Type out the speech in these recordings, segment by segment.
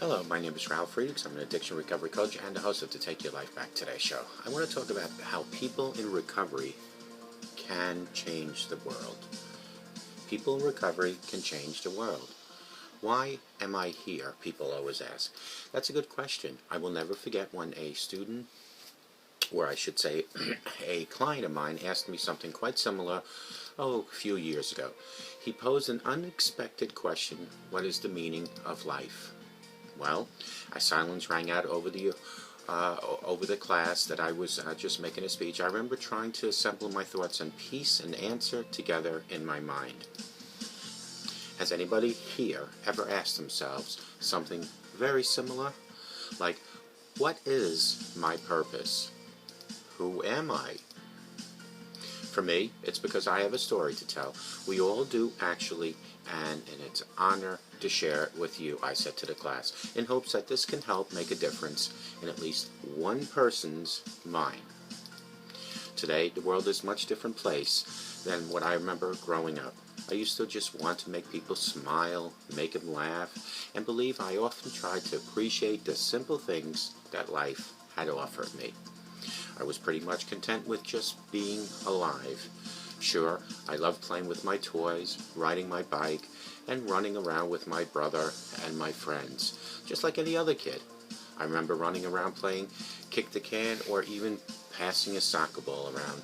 Hello, my name is Ralf Friedrichs. I'm an addiction recovery coach and the host of the Take Your Life Back Today show. I want to talk about how people in recovery can change the world. People in recovery can change the world. Why am I here? People always ask. That's a good question. I will never forget when a student, or I should say a client of mine, asked me something quite similar a few years ago. He posed an unexpected question: what is the meaning of life? Well, a silence rang out over the class that I was just making a speech. I remember trying to assemble my thoughts and piece an answer together in my mind. Has anybody here ever asked themselves something very similar? Like, what is my purpose? Who am I? For me, it's because I have a story to tell. We all do, actually, and it's an honor to share it with you, I said to the class, in hopes that this can help make a difference in at least one person's mind. Today, the world is a much different place than what I remember growing up. I used to just want to make people smile, make them laugh, and believe I often tried to appreciate the simple things that life had offered me. I was pretty much content with just being alive. Sure, I loved playing with my toys, riding my bike, and running around with my brother and my friends, just like any other kid. I remember running around playing kick the can or even passing a soccer ball around.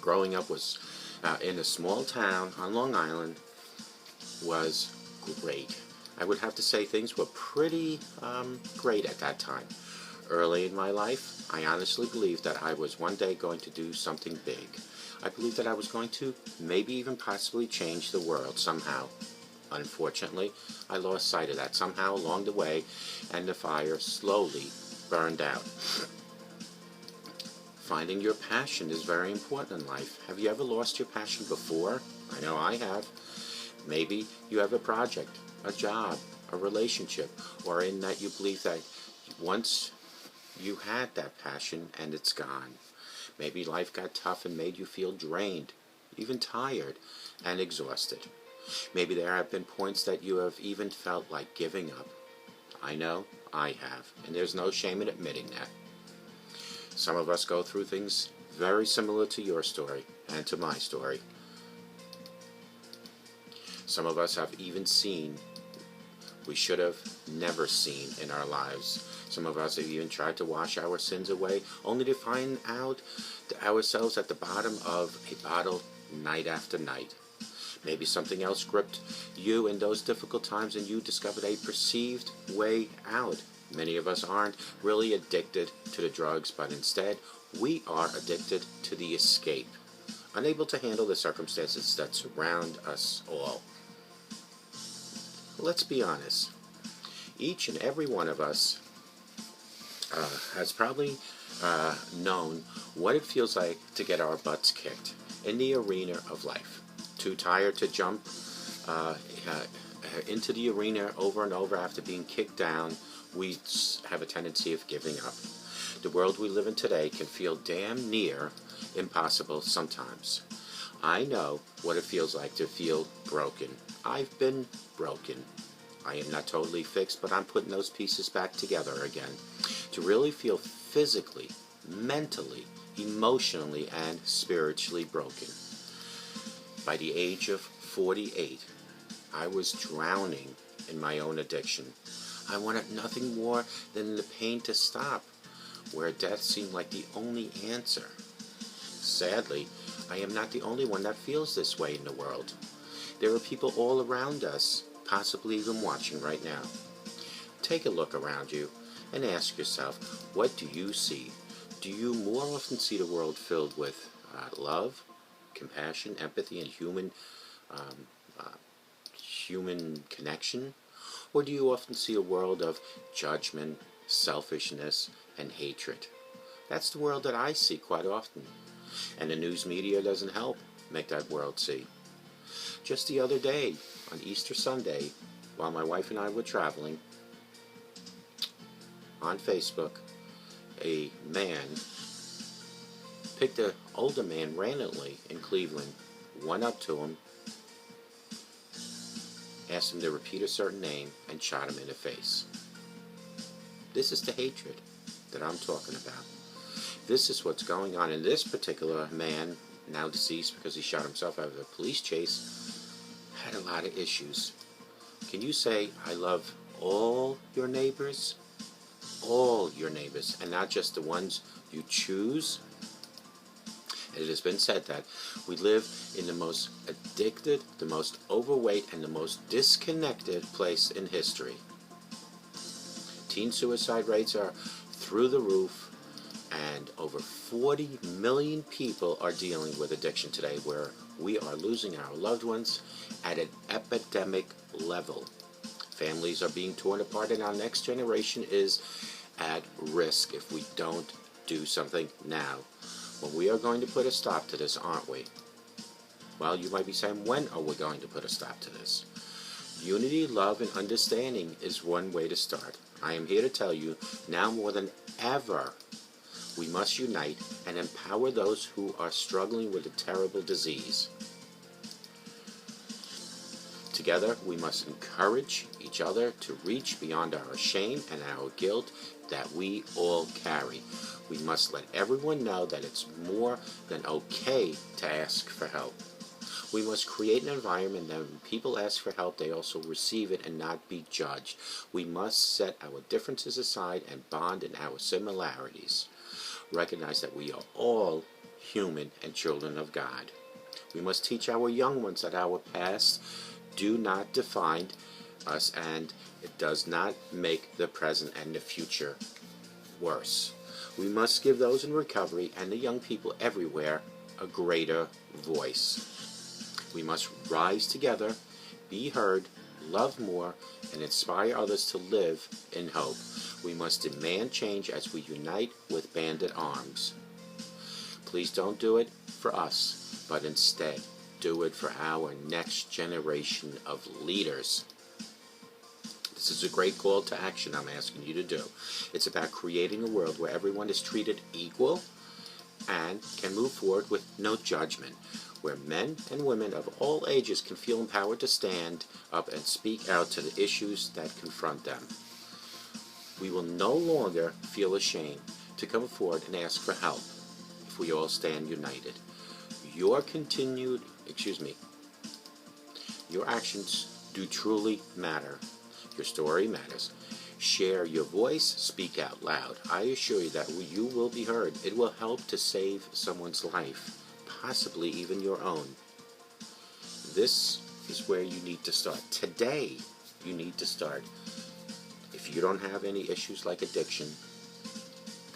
Growing up was in a small town on Long Island was great. I would have to say things were pretty great at that time. Early in my life, I honestly believed that I was one day going to do something big. I believed that I was going to maybe even possibly change the world somehow. Unfortunately, I lost sight of that somehow along the way, and the fire slowly burned out. Finding your passion is very important in life. Have you ever lost your passion before? I know I have. Maybe you have a project, a job, a relationship, or in that you believe that once you had that passion and it's gone. Maybe life got tough and made you feel drained, even tired and exhausted. Maybe there have been points that you have even felt like giving up. I know I have, and there's no shame in admitting that. Some of us go through things very similar to your story and to my story. Some of us have even seen we should have never seen in our lives. Some of us have even tried to wash our sins away, only to find out ourselves at the bottom of a bottle night after night. Maybe something else gripped you in those difficult times and you discovered a perceived way out. Many of us aren't really addicted to the drugs, but instead we are addicted to the escape, unable to handle the circumstances that surround us all. Let's be honest. Each and every one of us has probably known what it feels like to get our butts kicked in the arena of life. Too tired to jump into the arena over and over after being kicked down, we have a tendency of giving up. The world we live in today can feel damn near impossible sometimes. I know what it feels like to feel broken. I've been broken. I am not totally fixed, but I'm putting those pieces back together again. To really feel physically, mentally, emotionally, and spiritually broken. By the age of 48, I was drowning in my own addiction. I wanted nothing more than the pain to stop, where death seemed like the only answer. Sadly, I am not the only one that feels this way in the world. There are people all around us, possibly even watching right now. Take a look around you and ask yourself, what do you see? Do you more often see the world filled with love, compassion, empathy, and human connection? Or do you often see a world of judgment, selfishness, and hatred? That's the world that I see quite often. And the news media doesn't help make that world see. Just the other day, on Easter Sunday, while my wife and I were traveling, on Facebook, a man picked an older man randomly in Cleveland, went up to him, asked him to repeat a certain name, and shot him in the face. This is the hatred that I'm talking about. This is what's going on. And this particular man, now deceased because he shot himself out of a police chase, had a lot of issues. Can you say, I love all your neighbors? All your neighbors, and not just the ones you choose? It has been said that we live in the most addicted, the most overweight, and the most disconnected place in history. Teen suicide rates are through the roof, and over 40 million people are dealing with addiction today, where we are losing our loved ones at an epidemic level. Families are being torn apart, and our next generation is at risk if we don't do something now. Well, we are going to put a stop to this, aren't we? Well, you might be saying, when are we going to put a stop to this? Unity, love, and understanding is one way to start. I am here to tell you, now more than ever, we must unite and empower those who are struggling with a terrible disease. Together, we must encourage each other to reach beyond our shame and our guilt that we all carry. We must let everyone know that it's more than okay to ask for help. We must create an environment that when people ask for help, they also receive it and not be judged. We must set our differences aside and bond in our similarities. Recognize that we are all human and children of God. We must teach our young ones that our past do not define us, and it does not make the present and the future worse. We must give those in recovery and the young people everywhere a greater voice. We must rise together, be heard, love more, and inspire others to live in hope. We must demand change as we unite with banded arms. Please don't do it for us, but instead do it for our next generation of leaders. This is a great call to action I'm asking you to do. It's about creating a world where everyone is treated equal and can move forward with no judgment, where men and women of all ages can feel empowered to stand up and speak out to the issues that confront them. We will no longer feel ashamed to come forward and ask for help if we all stand united. Your actions do truly matter. Your story matters. Share your voice, speak out loud. I assure you that you will be heard. It will help to save someone's life, possibly even your own. This is where you need to start. Today, you need to start. If you don't have any issues like addiction,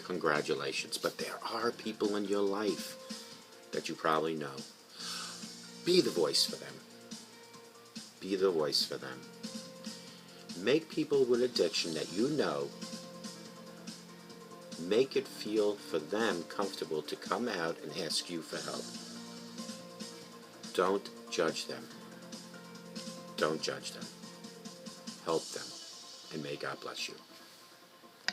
congratulations. But there are people in your life that you probably know. Be the voice for them. Be the voice for them. Make people with addiction that you know, make it feel for them comfortable to come out and ask you for help. Don't judge them. Don't judge them. Help them. And may God bless you.